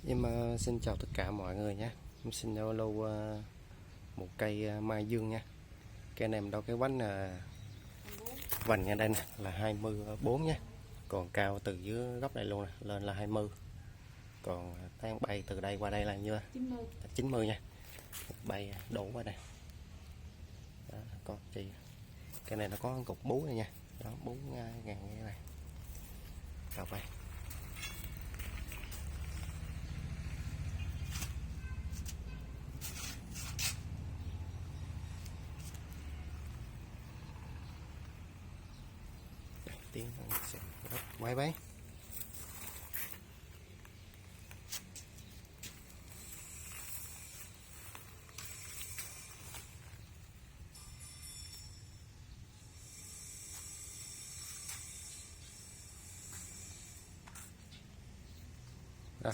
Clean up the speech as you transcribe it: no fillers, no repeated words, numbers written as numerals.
Em xin chào tất cả mọi người nhé. Em xin hello một cây mai dương nha. Cây này mình đo cái vành nha, đây nè là 24 nha. Còn cao từ dưới góc này luôn nè, lên là 20. Còn tán bay từ đây qua đây là như 90 nha. Bay đổ qua đây. Đó, có chi. Cái này nó có cục bú này nha. Đó, bú ngàn cái này. Cao bay. Tiếng sẽ rất quay bay. Đó.